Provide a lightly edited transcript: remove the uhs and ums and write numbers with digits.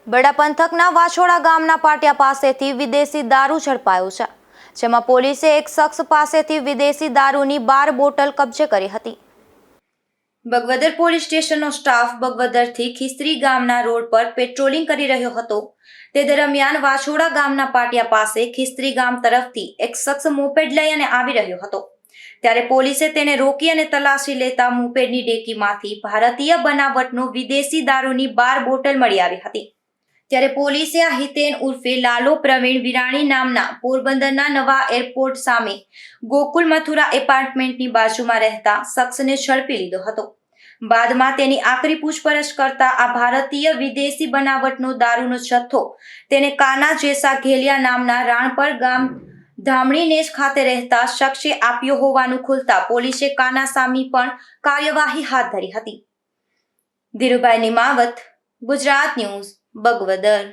બડા પંથકના વાછોડા ગામના પાટિયા પાસેથી વિદેશી દારૂ ઝડપાયો છે, જેમાં પોલીસે એક શખ્સ પાસેથી વિદેશી દારૂની 12 બોટલ કબજે કરી હતી। બગવદર પોલીસ સ્ટેશનનો સ્ટાફ બગવદરથી ખીસ્ત્રી ગામના રોડ પર પેટ્રોલિંગ કરી રહ્યો હતો। તે દરમિયાન વાછોડા ગામના પાટિયા પાસે ખીસ્ત્રી ગામ તરફથી એક શખ્સ મોપેડ લઈને આવી રહ્યો હતો, ત્યારે પોલીસે તેને રોકી અને તલાશી લેતા મોપેડની ડેકીમાંથી ભારતીય બનાવટનો વિદેશી દારૂની 12 બોટલ મળી આવી હતી। ત્યારે પોલીસે આ હિતેન ઉર્ફે લાલો પ્રવીણ વિરાણી નામના પોરબંદરના નવા એરપોર્ટ સામે ગોકુલ મથુરા એપાર્ટમેન્ટની બાજુમાં રહેતા શખ્સને ઝડપી લીધો હતો। બાદમાં તેની આકરી પૂછપરછ કરતા આ ભારતીય વિદેશી બનાવટનો દારૂનો જથ્થો તેને કાના જેસા ઘેલિયા નામના રાણપર ગામ ધામણી નેજ ખાતે રહેતા શખ્સે આપ્યો હોવાનું ખુલતા પોલીસે કાના સામે પણ કાર્યવાહી હાથ ધરી હતી। ધીરુભાઈ નિમાવત, ગુજરાત ન્યૂઝ, બગવદર।